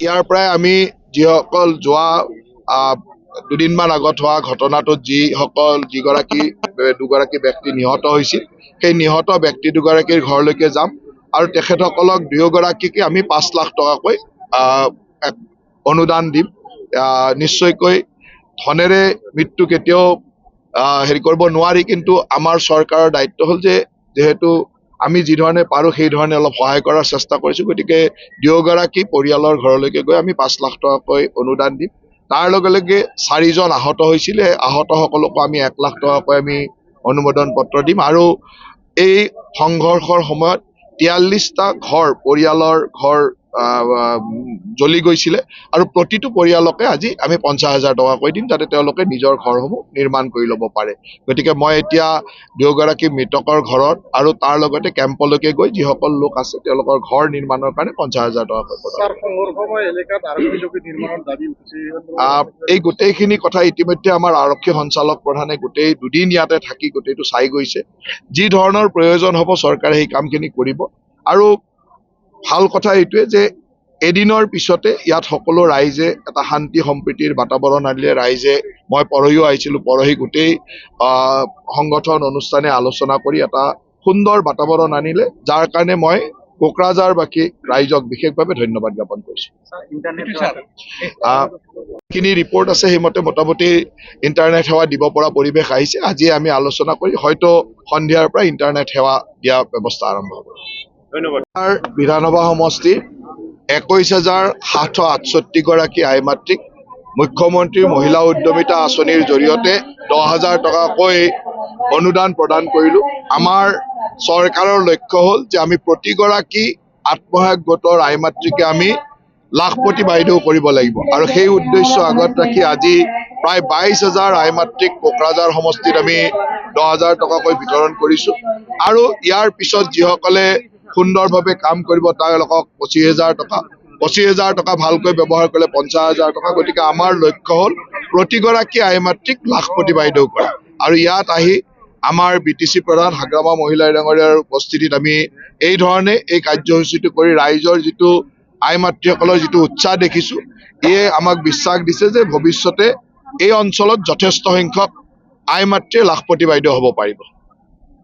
ইয়াৰ পৰাই আমি যিসকল যোৱা দুদিনমান আগত হোৱা ঘটনাটোত দুগৰাকী ব্যক্তি নিহত হৈছিল, সেই নিহত ব্যক্তি দুগৰাকীৰ ঘৰলৈকে যাম আৰু তেখেতসকলক দুয়োগৰাকীকে আমি 5 লাখ টকাকৈ অনুদান দিম। নিশ্চয়কৈ ধনেৰে মৃত্যু কেতিয়াও হেৰি কৰিব নোৱাৰি, কিন্তু আমাৰ চৰকাৰৰ দায়িত্ব হ'ল যে যেহেতু আমি যি ধৰণে পাৰোঁ সেই ধৰণে অলপ সহায় কৰাৰ চেষ্টা কৰিছোঁ। গতিকে দুয়োগৰাকী পৰিয়ালৰ ঘৰলৈকে গৈ আমি 5 লাখ টকাকৈ অনুদান দিম। তাৰ লগে লগে 4জন আহত হৈছিলে, আহতসকলকো আমি 1 লাখ টকাকৈ আমি অনুমোদন পত্ৰ দিম। আৰু এই সংঘৰ্ষৰ সময়ত 43টা পৰিয়ালৰ ঘৰ জ্বলি গৈছিলে আৰু প্ৰতিটো পৰিয়ালকে আজি আমি 50,000 টকাকৈ দিম, যাতে তেওঁলোকে নিজৰ ঘৰসমূহ নিৰ্মাণ কৰি ল'ব পাৰে। গতিকে মই এতিয়া দুয়োগৰাকী মৃতকৰ ঘৰত আৰু তাৰ লগতে কেম্পলৈকে গৈ যিসকল লোক আছে তেওঁলোকৰ ঘৰ নিৰ্মাণৰ কাৰণে 50,000 টকাকৈ এই গোটেইখিনি কথা ইতিমধ্যে আমাৰ আৰক্ষী সঞ্চালক প্ৰধানে গোটেই দুদিন ইয়াতে থাকি গোটেইটো চাই গৈছে। যি ধৰণৰ প্ৰয়োজন হ'ব চৰকাৰে সেই কামখিনি কৰিব। আৰু ভাল কথা এইটোৱে যে এদিনৰ পিছতে ইয়াত সকলো ৰাইজে এটা শান্তি সম্প্ৰীতিৰ বাতাবৰণ আনিলে। ৰাইজে, মই পৰহিও আহিছিলোঁ, পৰহি গোটেই সংগঠন অনুষ্ঠানে আলোচনা কৰি এটা সুন্দৰ বাতাবৰণ আনিলে, যাৰ কাৰণে মই কোকৰাঝাৰবাসী ৰাইজক বিশেষভাৱে ধন্যবাদ জ্ঞাপন কৰিছোঁ। যিখিনি ৰিপৰ্ট আছে সেইমতে মোটামুটি ইণ্টাৰনেট সেৱা দিব পৰা পৰিৱেশ আহিছে। আজি আমি আলোচনা কৰি হয়তো সন্ধিয়াৰ পৰা ইণ্টাৰনেট সেৱা দিয়া ব্যৱস্থা আৰম্ভ হ'ব। ধন্যবাদ। বিধানসভা সমষ্টিৰ 21,768 গৰাকী আই মাতৃক মুখ্যমন্ত্ৰীৰ মহিলা উদ্যমিতা আঁচনিৰ জৰিয়তে 10,000 টকাকৈ অনুদান প্ৰদান কৰিলোঁ। আমাৰ চৰকাৰৰ লক্ষ্য হ'ল যে আমি প্ৰতিগৰাকী আত্মসহায়ক গোটৰ আই মাতৃকে আমি লাখপতি বাইদেউ কৰিব লাগিব, আৰু সেই উদ্দেশ্য আগত ৰাখি আজি প্ৰায় 22,000 আই মাতৃক কোকৰাঝাৰ সমষ্টিত আমি 10,000 টকাকৈ বিতৰণ কৰিছোঁ। আৰু ইয়াৰ পিছত যিসকলে সুন্দৰভাৱে কাম কৰিব তেওঁলোকক 25,000 টকা, 25,000 টকা ভালকৈ ব্যৱহাৰ কৰিলে 50,000 টকা। গতিকে আমাৰ লক্ষ্য হ'ল প্ৰতিগৰাকী আই মাতৃক লাখপতি বাইদেউ কৰা। আৰু ইয়াত আহি আমাৰ BTC প্ৰধান হাগ্ৰামা মহিলা ডাঙৰীয়াৰ উপস্থিতিত আমি এই ধৰণে এই কাৰ্যসূচীটো কৰি ৰাইজৰ যিটো আই মাতৃসকলৰ যিটো উৎসাহ দেখিছোঁ, ইয়ে আমাক বিশ্বাস দিছে যে ভৱিষ্যতে এই অঞ্চলত যথেষ্ট সংখ্যক আই মাতৃয়ে লাখপতি বাইদেউ হ'ব পাৰিব।